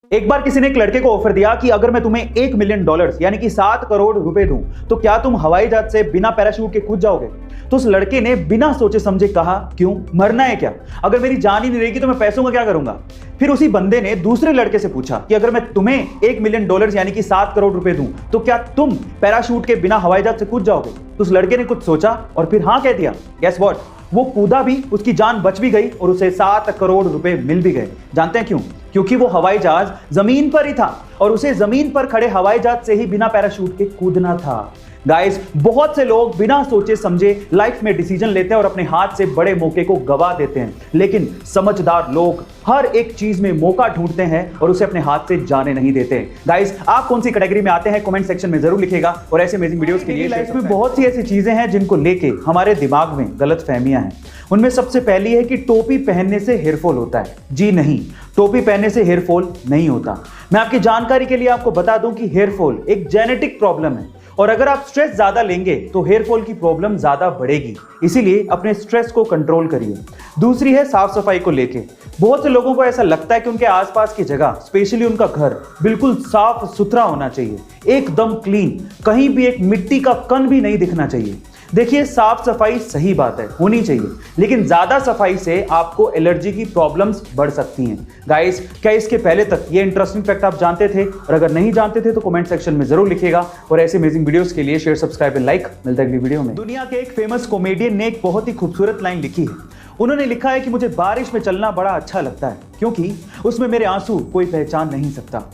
एक बार किसी ने एक लड़के को ऑफर दिया कि अगर मैं तुम्हें $1 मिलियन यानी कि 7 करोड़ रुपए दूं तो क्या तुम हवाई जहाज से बिना पैराशूट के कूद जाओगे। तो उस लड़के ने बिना सोचे समझे कहा, क्यों, मरना है क्या? अगर मेरी जान ही नहीं रहेगी तो मैं पैसों का क्या करूंगा। फिर उसी बंदे ने दूसरे लड़के से पूछा कि अगर मैं तुम्हें $1 मिलियन यानी कि 7 करोड़ रुपए दूं तो क्या तुम पैराशूट के बिना हवाई जहाज से कूद जाओगे। तो उस लड़के ने कुछ सोचा और फिर हाँ कह दिया। गेस व्हाट, वो कूदा भी, उसकी जान बच भी गई और उसे 7 करोड़ रुपए मिल भी गए। जानते हैं क्यों? क्योंकि वो हवाई जहाज जमीन पर ही था और उसे जमीन पर खड़े हवाई जहाज से ही बिना पैराशूट के कूदना था। गाइस, बहुत से लोग बिना सोचे समझे लाइफ में डिसीजन लेते हैं और अपने हाथ से बड़े मौके को गवा देते हैं, लेकिन समझदार लोग हर एक चीज में मौका ढूंढते हैं और उसे अपने हाथ से जाने नहीं देते। गाइस, आप कौन सी कैटेगरी में आते हैं कमेंट सेक्शन में जरूर लिखिएगा और ऐसे अमेजिंग वीडियोस के लिए लाइफ में बहुत सी ऐसी चीजें हैं जिनको लेके हमारे दिमाग में गलतफहमियां हैं। उनमें सबसे पहली है कि टोपी पहनने से हेयरफॉल होता है। जी नहीं, टोपी पहनने से हेयरफॉल नहीं होता। मैं आपकी जानकारी के लिए आपको बता दूं कि हेयरफॉल एक जेनेटिक प्रॉब्लम है और अगर आप स्ट्रेस ज्यादा लेंगे तो हेयरफॉल की प्रॉब्लम ज्यादा बढ़ेगी। इसीलिए अपने स्ट्रेस को कंट्रोल करिए। दूसरी है साफ सफाई को लेके। बहुत से लोगों को ऐसा लगता है कि उनके आसपास की जगह, स्पेशली उनका घर, बिल्कुल साफ सुथरा होना चाहिए, एकदम क्लीन, कहीं भी एक मिट्टी का कण भी नहीं दिखना चाहिए। देखिए, साफ सफाई सही बात है, होनी चाहिए, लेकिन ज्यादा सफाई से आपको एलर्जी की प्रॉब्लम्स बढ़ सकती हैं। गाइस, क्या इसके पहले तक ये इंटरेस्टिंग फैक्ट आप जानते थे? और अगर नहीं जानते थे तो कमेंट सेक्शन में जरूर लिखिएगा और ऐसे अमेजिंग वीडियोस के लिए शेयर, सब्सक्राइब एंड लाइक। मिलता है अगली वीडियो में। दुनिया के एक फेमस कॉमेडियन ने एक बहुत ही खूबसूरत लाइन लिखी है। उन्होंने लिखा है कि मुझे बारिश में चलना बड़ा अच्छा लगता है क्योंकि उसमें मेरे आंसू कोई पहचान नहीं सकता।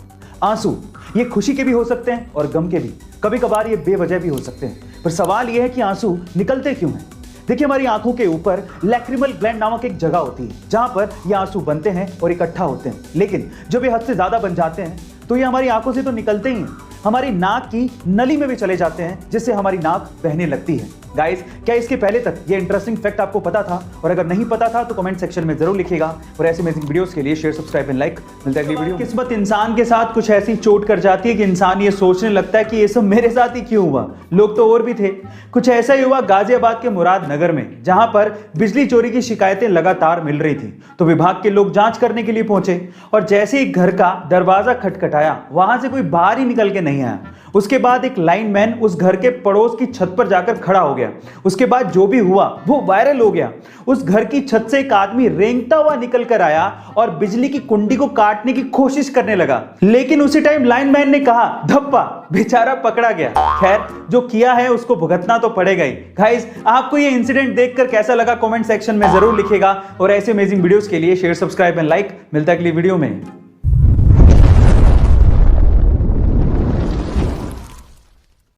आंसू ये खुशी के भी हो सकते हैं और गम के भी, कभी कभार ये बेवजह भी हो सकते हैं, पर सवाल ये है कि आंसू निकलते क्यों हैं। देखिए, हमारी आंखों के ऊपर लैक्रिमल ग्लैंड नामक एक जगह होती है जहां पर ये आंसू बनते हैं और इकट्ठा होते हैं, लेकिन जब ये हद से ज्यादा बन जाते हैं तो ये हमारी आंखों से तो निकलते ही हैं, हमारी नाक की नली में भी चले जाते हैं जिससे हमारी नाक बहने लगती है। गाइस, क्या इसके पहले तक ये इंटरेस्टिंग फैक्ट आपको पता था? और अगर नहीं पता था तो कमेंट सेक्शन में जरूर लिखिएगा और ऐसे अमेजिंग वीडियोस के लिए शेयर, सब्सक्राइब एंड लाइक। मिलता है अगली वीडियो। किस्मत इंसान के साथ कुछ ऐसी चोट कर जाती है कि इंसान ये सोचने लगता है कि ये सब मेरे साथ ही क्यों हुआ, लोग तो और भी थे। कुछ ऐसा ही हुआ गाजियाबाद के मुराद नगर में, जहां पर बिजली चोरी की शिकायतें लगातार मिल रही थी। तो विभाग के लोग जांच करने के लिए पहुंचे और जैसे ही घर का दरवाजा खटखटाया, वहां से कोई बाहर ही निकल के नहीं आया। उसके बाद एक लाइनमैन उस घर के पड़ोस की छत पर जाकर खड़ा हो गया। उसके बाद जो भी हुआ वो वायरल हो गया। उस घर की छत से एक आदमी रेंगता हुआ निकल कर आया और बिजली की कुंडी को काटने की कोशिश करने लगा, लेकिन उसी टाइम लाइनमैन ने कहा, धप्पा, बेचारा पकड़ा गया। खैर, जो किया है उसको भुगतना तो पड़ेगा ही। गाइस, आपको ये इंसिडेंट देखकर कैसा लगा कमेंट सेक्शन में जरूर लिखिएगा और ऐसे अमेजिंग वीडियोस के लिए शेयर, सब्सक्राइब एंड लाइक। मिलता है अगली वीडियो में।